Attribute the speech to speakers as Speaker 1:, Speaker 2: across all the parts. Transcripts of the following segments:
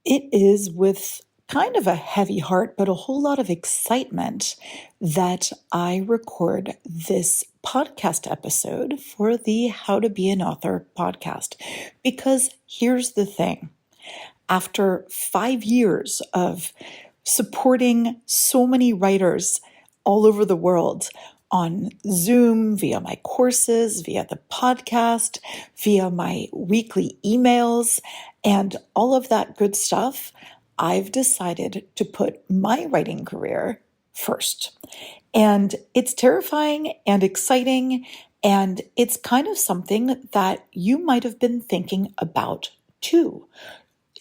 Speaker 1: It is with kind of a heavy heart, but a whole lot of excitement that I record this podcast episode for the How to Be an Author podcast. Because here's the thing. After 5 years of supporting so many writers all over the world on Zoom, via my courses, via the podcast, via my weekly emails, and all of that good stuff, I've decided to put my writing career first. And it's terrifying and exciting, and it's kind of something that you might have been thinking about too.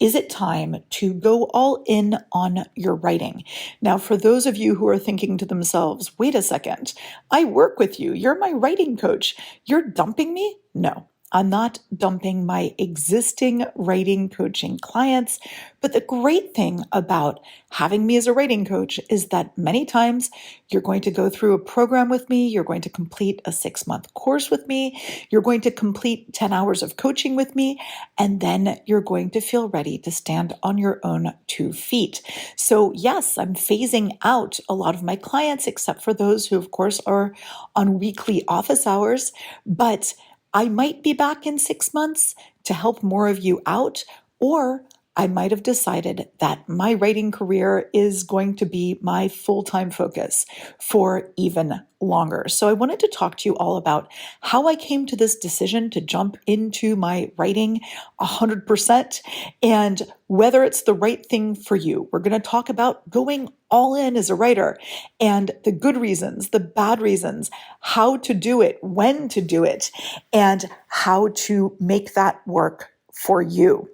Speaker 1: Is it time to go all in on your writing? Now, for those of you who are thinking to themselves, wait a second, I work with you. You're my writing coach. You're dumping me? No, I'm not dumping my existing writing coaching clients. But the great thing about having me as a writing coach is that many times you're going to go through a program with me. You're going to complete a 6-month course with me. You're going to complete 10 hours of coaching with me. And then you're going to feel ready to stand on your own 2 feet. So yes, I'm phasing out a lot of my clients, except for those who, of course, are on weekly office hours. But I might be back in 6 months to help more of you out, or I might have decided that my writing career is going to be my full-time focus for even longer. So I wanted to talk to you all about how I came to this decision to jump into my writing 100% and whether it's the right thing for you. We're going to talk about going all in as a writer and the good reasons, the bad reasons, how to do it, when to do it, and how to make that work for you.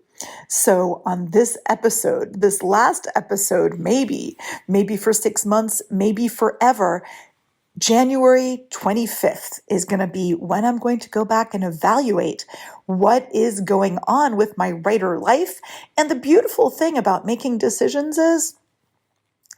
Speaker 1: So on this episode, this last episode, maybe for 6 months, maybe forever, January 25th is going to be when I'm going to go back and evaluate what is going on with my writer life. And the beautiful thing about making decisions is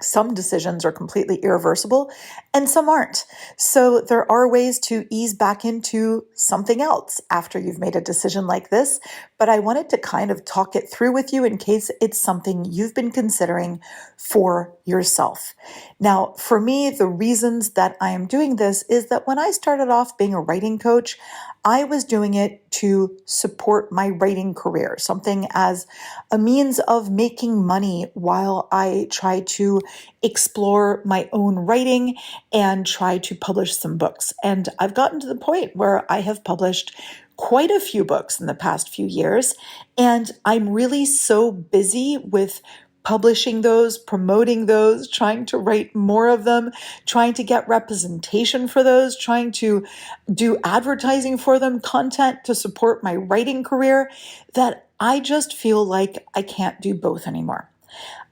Speaker 1: some decisions are completely irreversible and some aren't. So there are ways to ease back into something else after you've made a decision like this. But I wanted to kind of talk it through with you in case it's something you've been considering for yourself. Now, for me, the reasons that I am doing this is that when I started off being a writing coach, I was doing it to support my writing career, something as a means of making money while I try to explore my own writing and try to publish some books. And I've gotten to the point where I have published quite a few books in the past few years, and I'm really so busy with publishing those, promoting those, trying to write more of them, trying to get representation for those, trying to do advertising for them, content to support my writing career, that I just feel like I can't do both anymore.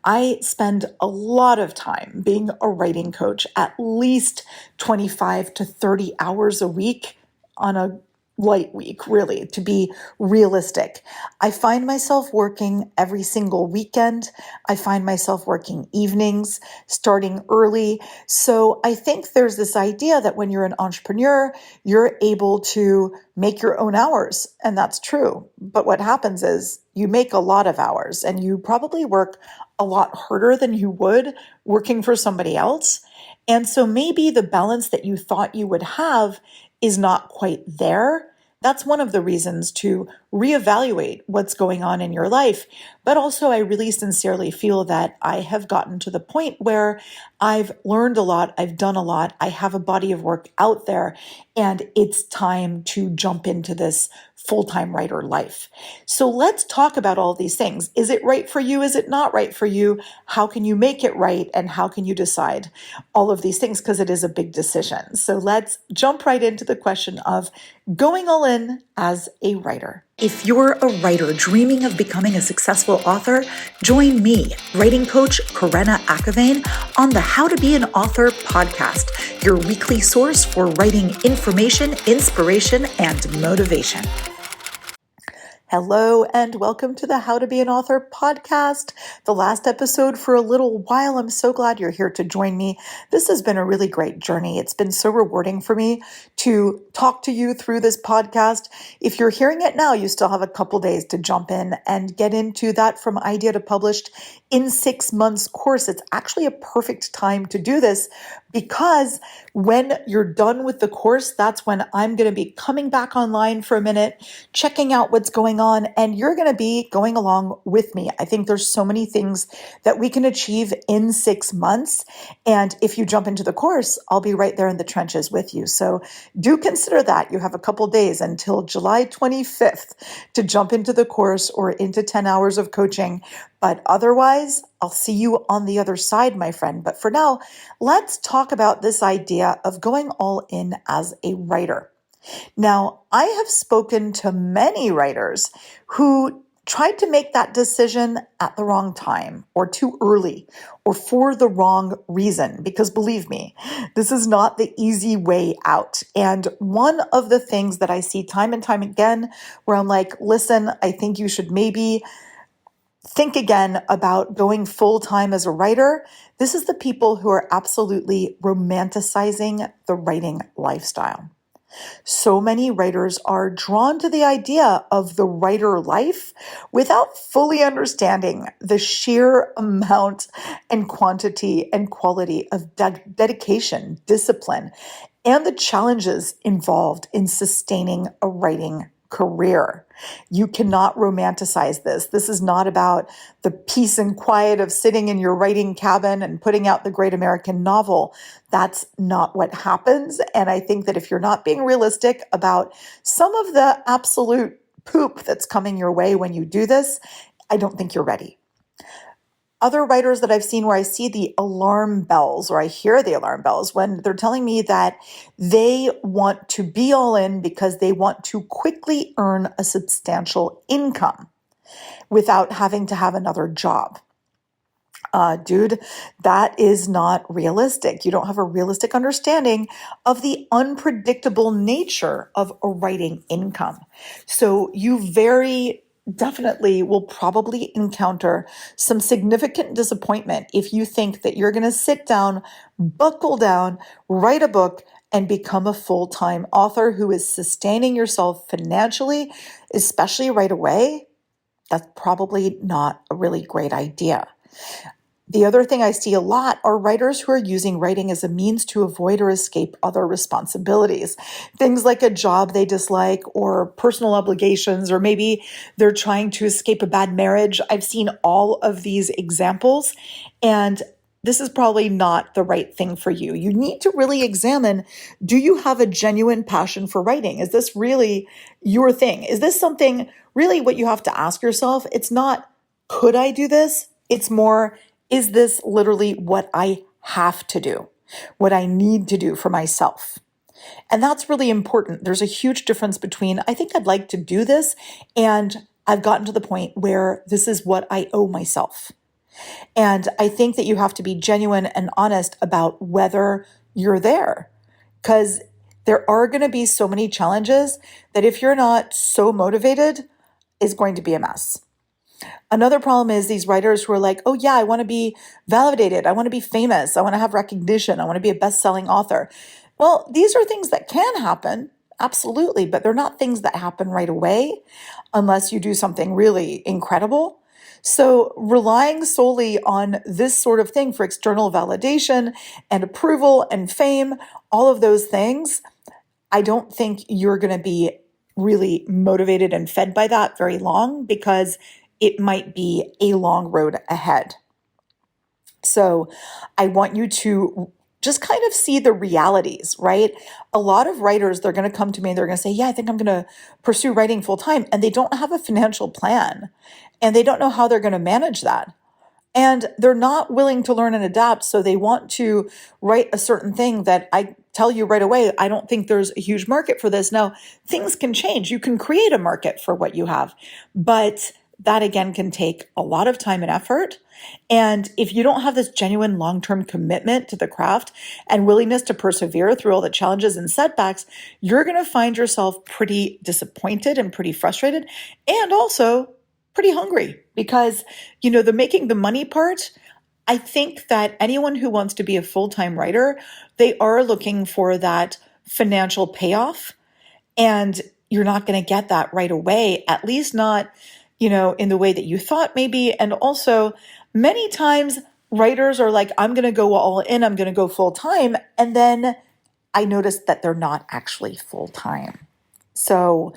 Speaker 1: I spend a lot of time being a writing coach, at least 25 to 30 hours a week on a light week, really, to be realistic. I find myself working every single weekend. I find myself working evenings, starting early. So I think there's this idea that when you're an entrepreneur, you're able to make your own hours. And that's true. But what happens is you make a lot of hours and you probably work a lot harder than you would working for somebody else. And so maybe the balance that you thought you would have is not quite there. That's one of the reasons to reevaluate what's going on in your life. But also, I really sincerely feel that I have gotten to the point where I've learned a lot, I've done a lot, I have a body of work out there, and it's time to jump into this full-time writer life. So let's talk about all these things. Is it right for you? Is it not right for you? How can you make it right? And how can you decide all of these things? Because it is a big decision. So let's jump right into the question of going all in as a writer. If you're a writer dreaming of becoming a successful author, join me, writing coach Karena Akhavein, on the How to Be an Author podcast, your weekly source for writing information, inspiration, and motivation. Hello and welcome to the How to Be an Author podcast, the last episode for a little while. I'm so glad you're here to join me. This has been a really great journey. It's been so rewarding for me to talk to you through this podcast. If you're hearing it now, you still have a couple days to jump in and get into that From Idea to Published in 6 months course. It's actually a perfect time to do this because when you're done with the course, that's when I'm going to be coming back online for a minute, checking out what's going on, and you're going to be going along with me. I think there's so many things that we can achieve in 6 months. And if you jump into the course, I'll be right there in the trenches with you. So do consider that. You have a couple days until July 25th to jump into the course or into 10 hours of coaching. But otherwise, I'll see you on the other side, my friend. But for now, let's talk about this idea of going all in as a writer. Now, I have spoken to many writers who tried to make that decision at the wrong time or too early or for the wrong reason, because believe me, this is not the easy way out. And one of the things that I see time and time again where I'm like, listen, I think you should maybe think again about going full-time as a writer. This is the people who are absolutely romanticizing the writing lifestyle. So many writers are drawn to the idea of the writer life without fully understanding the sheer amount and quantity and quality of dedication, discipline, and the challenges involved in sustaining a writing career. You cannot romanticize this. This is not about the peace and quiet of sitting in your writing cabin and putting out the great American novel. That's not what happens. And I think that if you're not being realistic about some of the absolute poop that's coming your way when you do this, I don't think you're ready. Other writers that I've seen where I see the alarm bells or I hear the alarm bells when they're telling me that they want to be all in because they want to quickly earn a substantial income without having to have another job. Dude, that is not realistic. You don't have a realistic understanding of the unpredictable nature of a writing income. So you very definitely will probably encounter some significant disappointment if you think that you're going to sit down, buckle down, write a book, and become a full-time author who is sustaining yourself financially, especially right away. That's probably not a really great idea. The other thing I see a lot are writers who are using writing as a means to avoid or escape other responsibilities. Things like a job they dislike or personal obligations, or maybe they're trying to escape a bad marriage. I've seen all of these examples, and this is probably not the right thing for you. You need to really examine, do you have a genuine passion for writing? Is this really your thing? Is this something really what you have to ask yourself? It's not, could I do this? It's more, is this literally what I have to do, what I need to do for myself? And that's really important. There's a huge difference between, I think I'd like to do this, and I've gotten to the point where this is what I owe myself. And I think that you have to be genuine and honest about whether you're there, because there are going to be so many challenges that if you're not so motivated, is going to be a mess. Another problem is these writers who are like, oh yeah, I want to be validated. I want to be famous. I want to have recognition. I want to be a best-selling author. Well, these are things that can happen, absolutely, but they're not things that happen right away unless you do something really incredible. So relying solely on this sort of thing for external validation and approval and fame, all of those things, I don't think you're going to be really motivated and fed by that very long, because it might be a long road ahead. So I want you to just kind of see the realities, right? A lot of writers, they're going to come to me and they're going to say, yeah, I think I'm going to pursue writing full time. And they don't have a financial plan and they don't know how they're going to manage that. And they're not willing to learn and adapt. So they want to write a certain thing that I tell you right away, I don't think there's a huge market for this. Now, things can change. You can create a market for what you have, but that again can take a lot of time and effort. And if you don't have this genuine long-term commitment to the craft and willingness to persevere through all the challenges and setbacks, you're going to find yourself pretty disappointed and pretty frustrated and also pretty hungry because, the making the money part, I think that anyone who wants to be a full-time writer, they are looking for that financial payoff. And you're not going to get that right away, at least not, in the way that you thought maybe. And also, many times writers are like, I'm going to go all in, I'm going to go full time. And then I noticed that they're not actually full time. So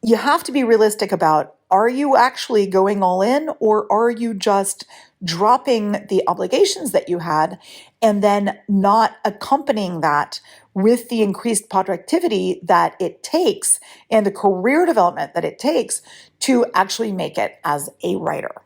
Speaker 1: you have to be realistic about, are you actually going all in, or are you just dropping the obligations that you had and then not accompanying that with the increased productivity that it takes and the career development that it takes to actually make it as a writer?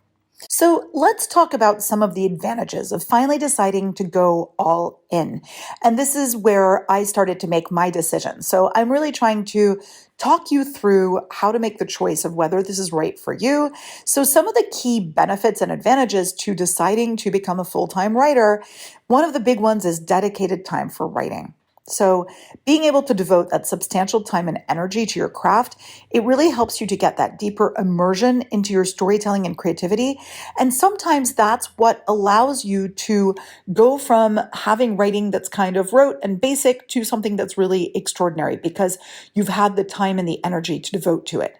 Speaker 1: So let's talk about some of the advantages of finally deciding to go all in. And this is where I started to make my decision. So I'm really trying to talk you through how to make the choice of whether this is right for you. So some of the key benefits and advantages to deciding to become a full-time writer, one of the big ones is dedicated time for writing. So being able to devote that substantial time and energy to your craft, it really helps you to get that deeper immersion into your storytelling and creativity. And sometimes that's what allows you to go from having writing that's kind of rote and basic to something that's really extraordinary because you've had the time and the energy to devote to it.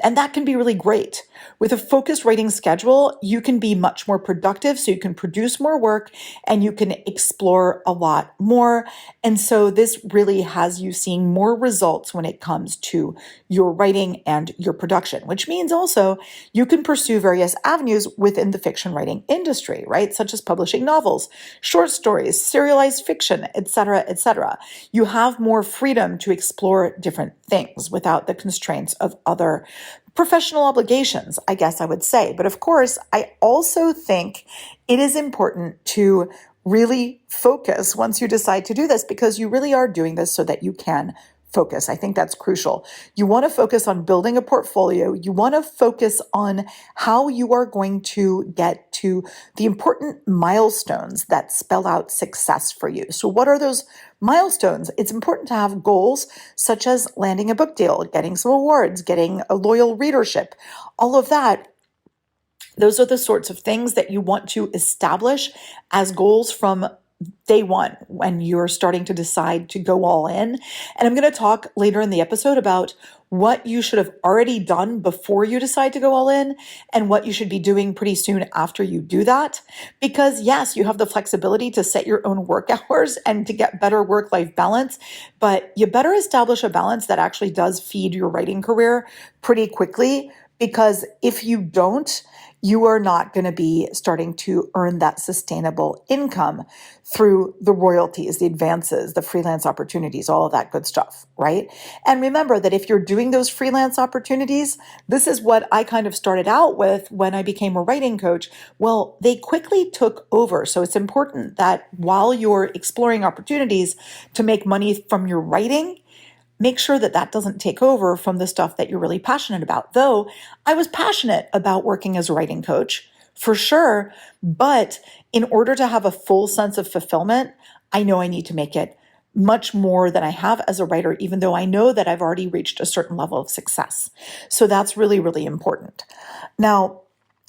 Speaker 1: And that can be really great. With a focused writing schedule, you can be much more productive, so you can produce more work and you can explore a lot more. And so this really has you seeing more results when it comes to your writing and your production, which means also you can pursue various avenues within the fiction writing industry, right? Such as publishing novels, short stories, serialized fiction, etc., etc. You have more freedom to explore different things without the constraints of other professional obligations, I guess I would say. But of course, I also think it is important to really focus once you decide to do this, because you really are doing this so that you can focus. I think that's crucial. You want to focus on building a portfolio. You want to focus on how you are going to get to the important milestones that spell out success for you. So what are those milestones? It's important to have goals such as landing a book deal, getting some awards, getting a loyal readership, all of that. Those are the sorts of things that you want to establish as goals from day one when you're starting to decide to go all in. And I'm going to talk later in the episode about what you should have already done before you decide to go all in and what you should be doing pretty soon after you do that. Because yes, you have the flexibility to set your own work hours and to get better work-life balance, but you better establish a balance that actually does feed your writing career pretty quickly, because if you don't, you are not going to be starting to earn that sustainable income through the royalties, the advances, the freelance opportunities, all of that good stuff, right? And remember that if you're doing those freelance opportunities, this is what I kind of started out with when I became a writing coach. Well, they quickly took over. So it's important that while you're exploring opportunities to make money from your writing, make sure that that doesn't take over from the stuff that you're really passionate about. Though I was passionate about working as a writing coach, for sure, but in order to have a full sense of fulfillment, I know I need to make it much more than I have as a writer, even though I know that I've already reached a certain level of success. So that's really, really important. Now,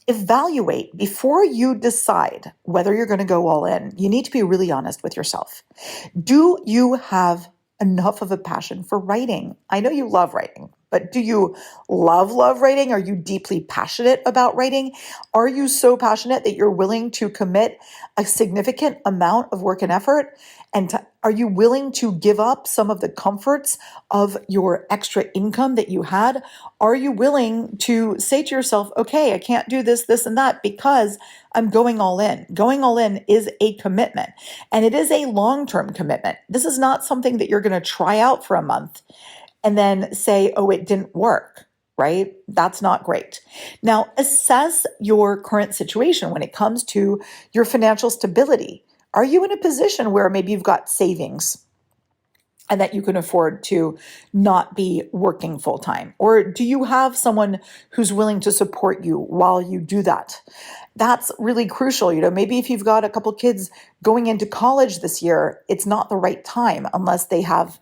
Speaker 1: evaluate before you decide whether you're going to go all in. You need to be really honest with yourself. Do you have enough of a passion for writing? I know you love writing, but do you love writing? Are you deeply passionate about writing? Are you so passionate that you're willing to commit a significant amount of work and effort? And are you willing to give up some of the comforts of your extra income that you had? Are you willing to say to yourself, okay, I can't do this, this, and that because I'm going all in. Going all in is a commitment, and it is a long-term commitment. This is not something that you're going to try out for a month and then say, oh, it didn't work, right? That's not great. Now, assess your current situation when it comes to your financial stability. Are you in a position where maybe you've got savings? and that you can afford to not be working full time? Or do you have someone who's willing to support you while you do that? That's really crucial. Maybe if you've got a couple kids going into college this year, it's not the right time unless they have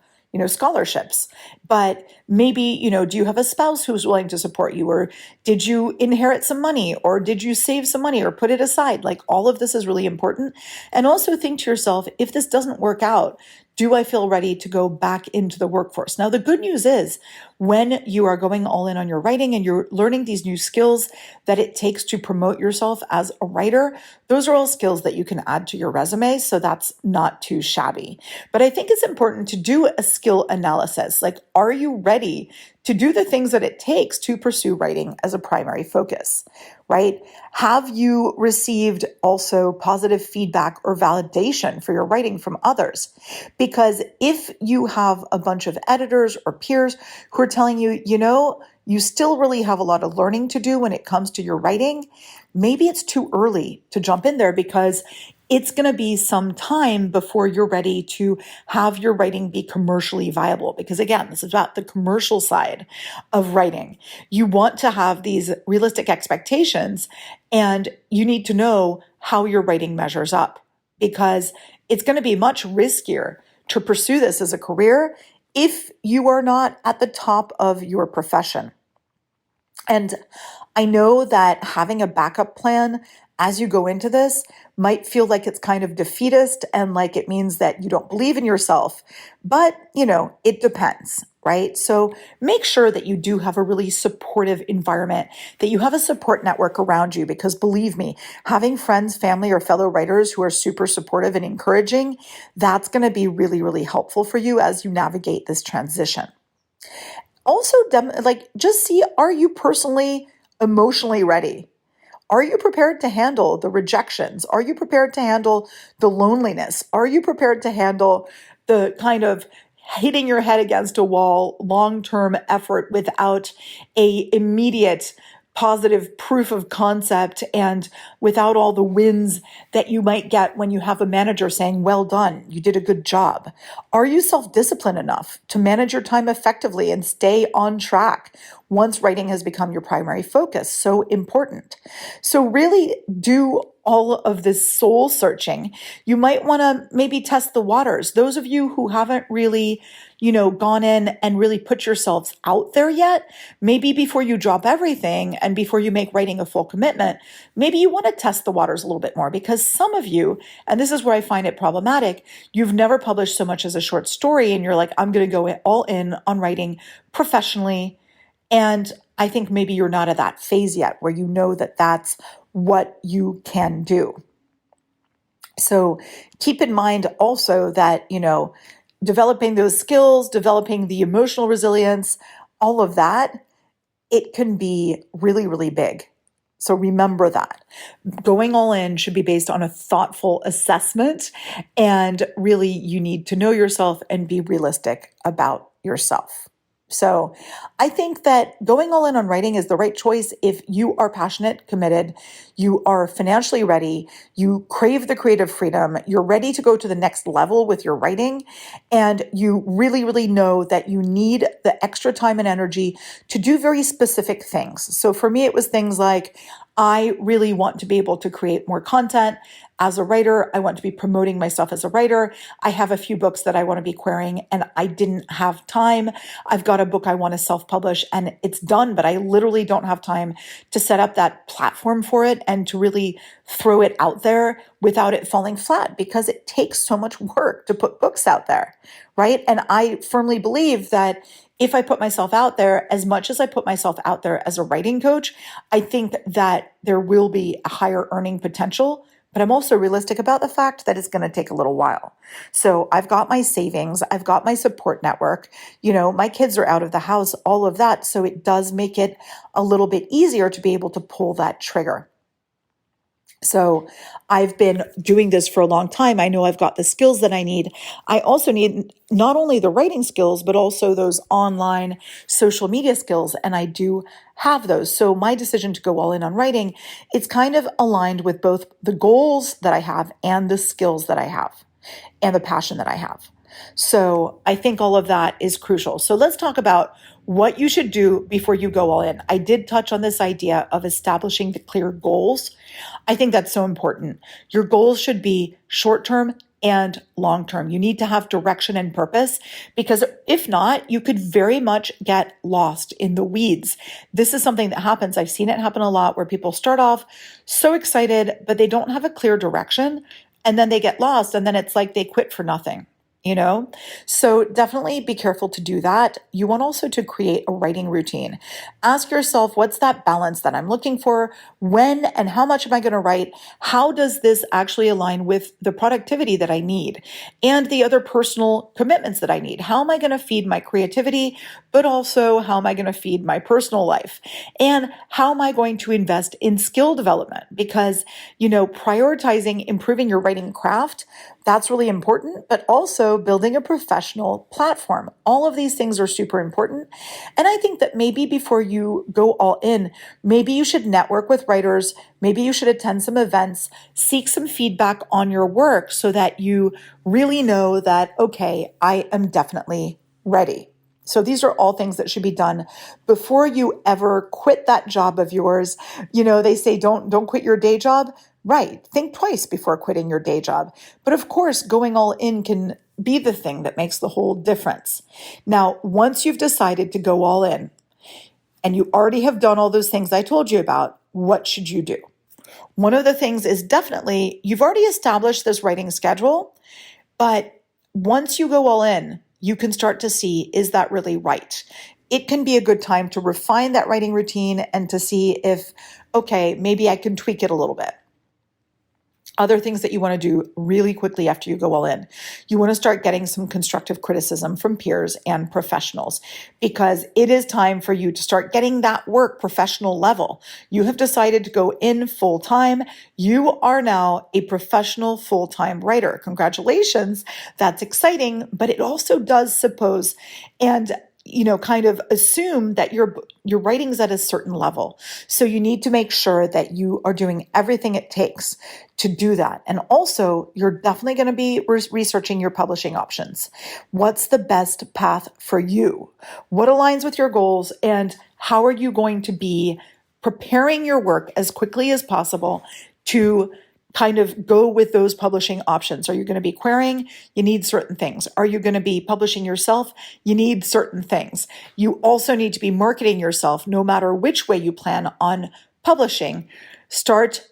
Speaker 1: scholarships. But maybe, do you have a spouse who's willing to support you? Or did you inherit some money? Or did you save some money or put it aside? Like, all of this is really important. And also think to yourself, if this doesn't work out, do I feel ready to go back into the workforce? Now, the good news is when you are going all in on your writing and you're learning these new skills that it takes to promote yourself as a writer, those are all skills that you can add to your resume. So that's not too shabby. But I think it's important to do a skill analysis. Like, are you ready to do the things that it takes to pursue writing as a primary focus, right? Have you received also positive feedback or validation for your writing from others? Because if you have a bunch of editors or peers who are telling you, you still really have a lot of learning to do when it comes to your writing, maybe it's too early to jump in there, because it's going to be some time before you're ready to have your writing be commercially viable. Because again, this is about the commercial side of writing. You want to have these realistic expectations, and you need to know how your writing measures up, because it's going to be much riskier to pursue this as a career if you are not at the top of your profession. And I know that having a backup plan as you go into this might feel like it's kind of defeatist and like it means that you don't believe in yourself, but it depends, right? So make sure that you do have a really supportive environment, that you have a support network around you, because believe me, having friends, family, or fellow writers who are super supportive and encouraging, that's going to be really, really helpful for you as you navigate this transition. Also, just see, are you personally emotionally ready? Are you prepared to handle the rejections? Are you prepared to handle the loneliness? Are you prepared to handle the kind of hitting your head against a wall, long-term effort without a immediate positive proof of concept and without all the wins that you might get when you have a manager saying, well done, you did a good job? Are you self-disciplined enough to manage your time effectively and stay on track once writing has become your primary focus? So important. So really do all of this soul searching. You might want to maybe test the waters. Those of you who haven't really, gone in and really put yourselves out there yet, maybe before you drop everything and before you make writing a full commitment, maybe you want to test the waters a little bit more, because some of you, and this is where I find it problematic, you've never published so much as a short story and you're like, I'm going to go all in on writing professionally. And I think maybe you're not at that phase yet where you know that that's what you can do. So keep in mind also that, developing those skills, developing the emotional resilience, all of that, it can be really, really big. So remember that. Going all in should be based on a thoughtful assessment, and really you need to know yourself and be realistic about yourself. So I think that going all in on writing is the right choice if you are passionate, committed, you are financially ready, you crave the creative freedom, you're ready to go to the next level with your writing, and you really, really know that you need the extra time and energy to do very specific things. So for me, it was things like, I really want to be able to create more content as a writer. I want to be promoting myself as a writer. I have a few books that I want to be querying and I didn't have time. I've got a book I want to self-publish and it's done, but I literally don't have time to set up that platform for it and to really throw it out there without it falling flat, because it takes so much work to put books out there, right? And I firmly believe that if I put myself out there, as much as I put myself out there as a writing coach, I think that there will be a higher earning potential, but I'm also realistic about the fact that it's going to take a little while. So I've got my savings, I've got my support network, my kids are out of the house, all of that. So it does make it a little bit easier to be able to pull that trigger. So I've been doing this for a long time. I know I've got the skills that I need. I also need not only the writing skills, but also those online social media skills. And I do have those. So my decision to go all in on writing, it's kind of aligned with both the goals that I have and the skills that I have and the passion that I have. So I think all of that is crucial. So let's talk about what you should do before you go all in. I did touch on this idea of establishing the clear goals. I think that's so important. Your goals should be short term and long term. You need to have direction and purpose, because if not, you could very much get lost in the weeds. This is something that happens. I've seen it happen a lot where people start off so excited, but they don't have a clear direction, and then they get lost, and then it's like they quit for nothing. So definitely be careful to do that. You want also to create a writing routine. Ask yourself, what's that balance that I'm looking for? When and how much am I going to write? How does this actually align with the productivity that I need and the other personal commitments that I need? How am I going to feed my creativity, but also how am I going to feed my personal life? And how am I going to invest in skill development? Because, prioritizing improving your writing craft, that's really important, but also building a professional platform. All of these things are super important. And I think that maybe before you go all in, maybe you should network with writers. Maybe you should attend some events, seek some feedback on your work so that you really know that, okay, I am definitely ready. So these are all things that should be done before you ever quit that job of yours. They say don't quit your day job. Right. Think twice before quitting your day job. But of course, going all in can be the thing that makes the whole difference. Now, once you've decided to go all in and you already have done all those things I told you about, what should you do? One of the things is definitely you've already established this writing schedule, but once you go all in, you can start to see, is that really right? It can be a good time to refine that writing routine and to see if, okay, maybe I can tweak it a little bit. Other things that you want to do really quickly after you go all in. You want to start getting some constructive criticism from peers and professionals, because it is time for you to start getting that work professional level. You have decided to go in full time. You are now a professional full-time writer. Congratulations. That's exciting, but it also does suppose and kind of assume that your writing's at a certain level. So you need to make sure that you are doing everything it takes to do that. And also, you're definitely going to be researching your publishing options. What's the best path for you? What aligns with your goals? And how are you going to be preparing your work as quickly as possible to kind of go with those publishing options? Are you going to be querying? You need certain things. Are you going to be publishing yourself? You need certain things. You also need to be marketing yourself no matter which way you plan on publishing. Start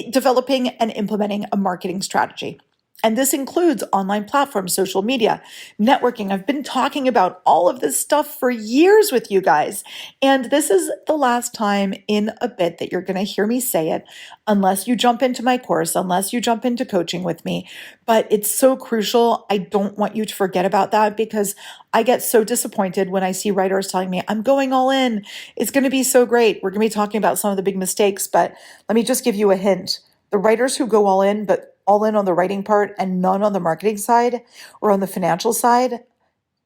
Speaker 1: developing and implementing a marketing strategy. And this includes online platforms, social media, networking. I've been talking about all of this stuff for years with you guys. And this is the last time in a bit that you're going to hear me say it, unless you jump into my course, unless you jump into coaching with me. But it's so crucial. I don't want you to forget about that, because I get so disappointed when I see writers telling me, I'm going all in. It's going to be so great. We're going to be talking about some of the big mistakes, but let me just give you a hint. The writers who go all in, but all in on the writing part and none on the marketing side or on the financial side,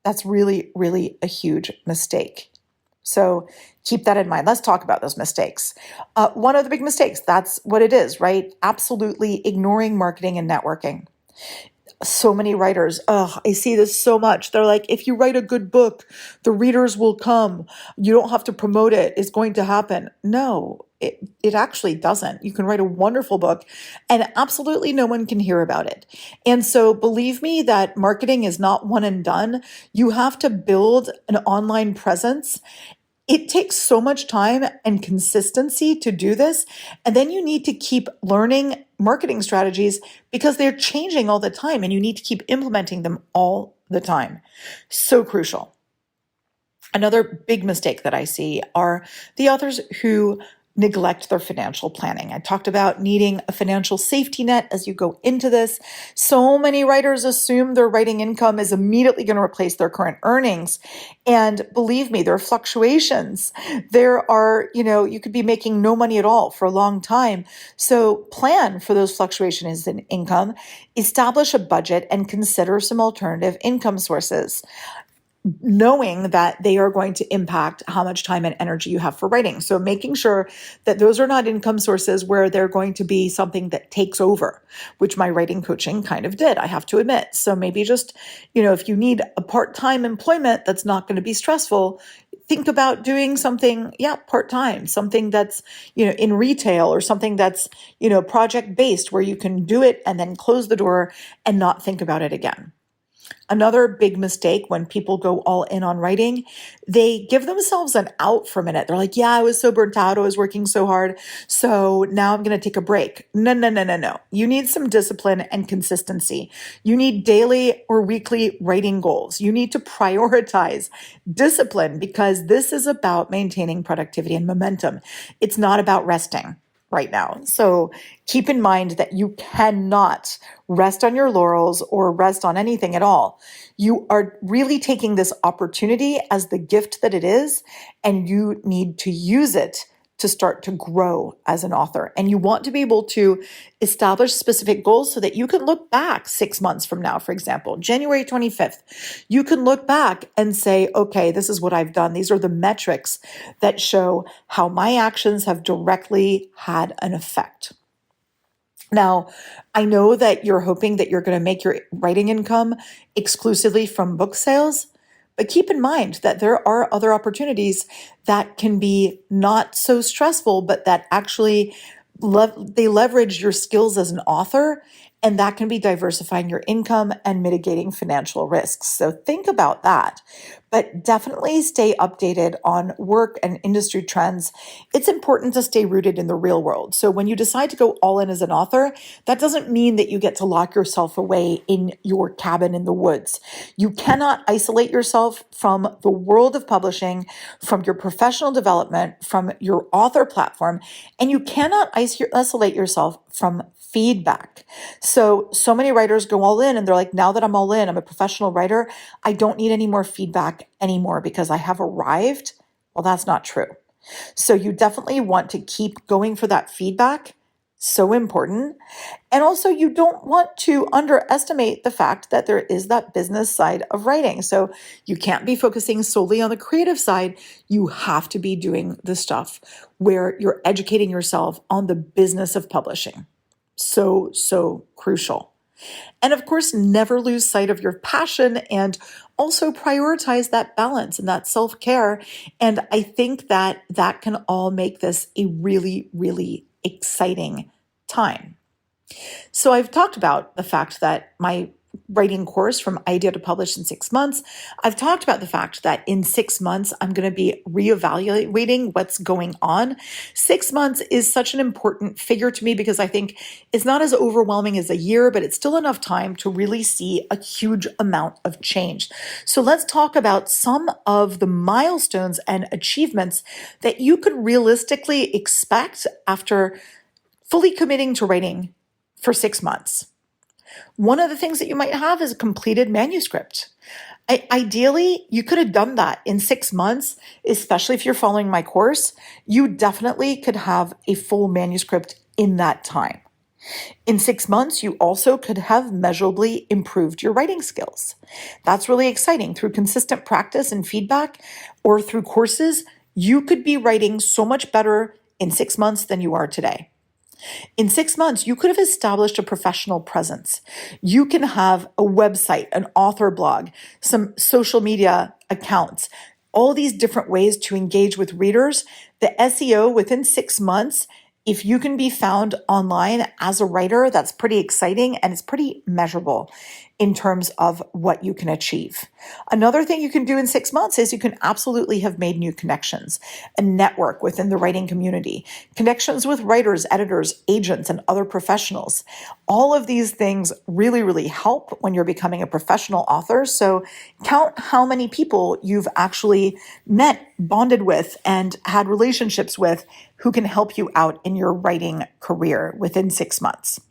Speaker 1: that's really, really a huge mistake. So keep that in mind. Let's talk about those mistakes. One of the big mistakes, that's what it is, right? Absolutely ignoring marketing and networking. So many writers, I see this so much. They're like, if you write a good book, the readers will come. You don't have to promote it. It's going to happen. No, it actually doesn't. You can write a wonderful book and absolutely no one can hear about it. And so believe me that marketing is not one and done. You have to build an online presence. It takes so much time and consistency to do this. And then you need to keep learning marketing strategies because they're changing all the time and you need to keep implementing them all the time. So crucial. Another big mistake that I see are the authors who neglect their financial planning. I talked about needing a financial safety net as you go into this. So many writers assume their writing income is immediately going to replace their current earnings. And believe me, there are fluctuations. There are, you could be making no money at all for a long time. So plan for those fluctuations in income, establish a budget, and consider some alternative income sources. knowing that they are going to impact how much time and energy you have for writing. So making sure that those are not income sources where they're going to be something that takes over, which my writing coaching kind of did, I have to admit. So maybe just, if you need a part-time employment that's not going to be stressful, think about doing something, part-time, something that's, in retail, or something that's, project-based, where you can do it and then close the door and not think about it again. Another big mistake when people go all in on writing, they give themselves an out for a minute. They're like, I was so burnt out. I was working so hard. So now I'm going to take a break. No, no, no, no, no. You need some discipline and consistency. You need daily or weekly writing goals. You need to prioritize discipline, because this is about maintaining productivity and momentum. It's not about resting right now. So keep in mind that you cannot rest on your laurels or rest on anything at all. You are really taking this opportunity as the gift that it is, and you need to use it to start to grow as an author. And you want to be able to establish specific goals so that you can look back 6 months from now, for example, January 25th, you can look back and say, okay, this is what I've done. These are the metrics that show how my actions have directly had an effect. Now, I know that you're hoping that you're going to make your writing income exclusively from book sales, but keep in mind that there are other opportunities that can be not so stressful, but that actually they leverage your skills as an author, and that can be diversifying your income and mitigating financial risks. So think about that, but definitely stay updated on work and industry trends. It's important to stay rooted in the real world. So when you decide to go all in as an author, that doesn't mean that you get to lock yourself away in your cabin in the woods. You cannot isolate yourself from the world of publishing, from your professional development, from your author platform, and you cannot isolate yourself from feedback. So many writers go all in and they're like, now that I'm all in, I'm a professional writer, I don't need any more feedback anymore because I have arrived. Well, that's not true. So you definitely want to keep going for that feedback. So important. And also, you don't want to underestimate the fact that there is that business side of writing. So you can't be focusing solely on the creative side. You have to be doing the stuff where you're educating yourself on the business of publishing. So crucial. And of course, never lose sight of your passion, and also prioritize that balance and that self-care. And I think that that can all make this a really, really exciting time. So I've talked about the fact that my writing course from idea to publish in 6 months. I've talked about the fact that in 6 months, I'm going to be reevaluating what's going on. 6 months is such an important figure to me because I think it's not as overwhelming as a year, but it's still enough time to really see a huge amount of change. So let's talk about some of the milestones and achievements that you could realistically expect after fully committing to writing for 6 months. One of the things that you might have is a completed manuscript. Ideally, you could have done that in 6 months, especially if you're following my course. You definitely could have a full manuscript in that time. In 6 months, you also could have measurably improved your writing skills. That's really exciting. Through consistent practice and feedback, or through courses, you could be writing so much better in 6 months than you are today. In 6 months, you could have established a professional presence. You can have a website, an author blog, some social media accounts, all these different ways to engage with readers. The SEO within 6 months, if you can be found online as a writer, that's pretty exciting, and it's pretty measurable in terms of what you can achieve. Another thing you can do in 6 months is you can absolutely have made new connections, a network within the writing community, connections with writers, editors, agents, and other professionals. All of these things really, really help when you're becoming a professional author. So count how many people you've actually met, bonded with, and had relationships with who can help you out in your writing career within 6 months.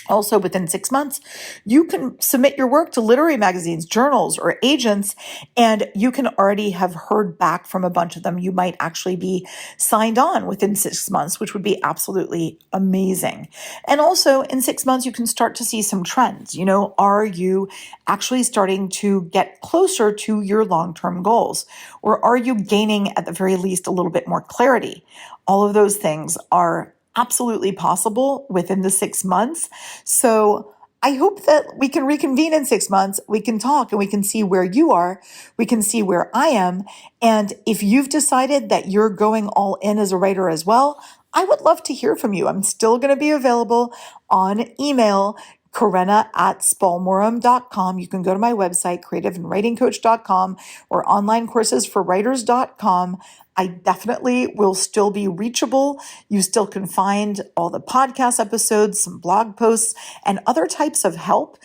Speaker 1: Also, within 6 months, you can submit your work to literary magazines, journals, or agents, and you can already have heard back from a bunch of them. You might actually be signed on within 6 months, which would be absolutely amazing. And also, in 6 months, you can start to see some trends. Are you actually starting to get closer to your long-term goals? Or are you gaining, at the very least, a little bit more clarity? All of those things are absolutely possible within the 6 months. So I hope that we can reconvene in 6 months. We can talk and we can see where you are. We can see where I am. And if you've decided that you're going all in as a writer as well, I would love to hear from you. I'm still going to be available on email, Karena@spalmorum.com. You can go to my website, creativeandwritingcoach.com, or onlinecursesforwriters.com. I definitely will still be reachable. You still can find all the podcast episodes, some blog posts, and other types of help,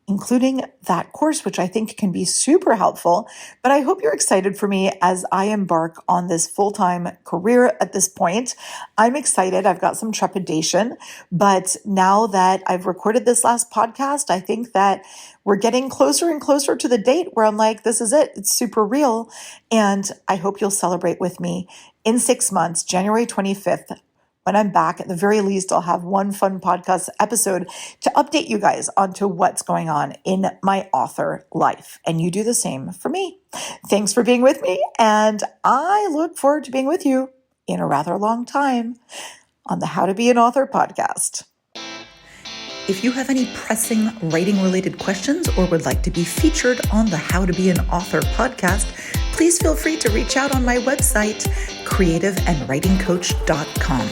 Speaker 1: including that course, which I think can be super helpful. But I hope you're excited for me as I embark on this full-time career at this point. I'm excited. I've got some trepidation, but now that I've recorded this last podcast, I think that we're getting closer and closer to the date where I'm like, this is it. It's super real. And I hope you'll celebrate with me in 6 months, January 25th. When I'm back, at the very least, I'll have one fun podcast episode to update you guys onto what's going on in my author life. And you do the same for me. Thanks for being with me. And I look forward to being with you in a rather long time on the How to Be an Author podcast. If you have any pressing writing-related questions or would like to be featured on the How to Be an Author podcast, please feel free to reach out on my website, creativeandwritingcoach.com.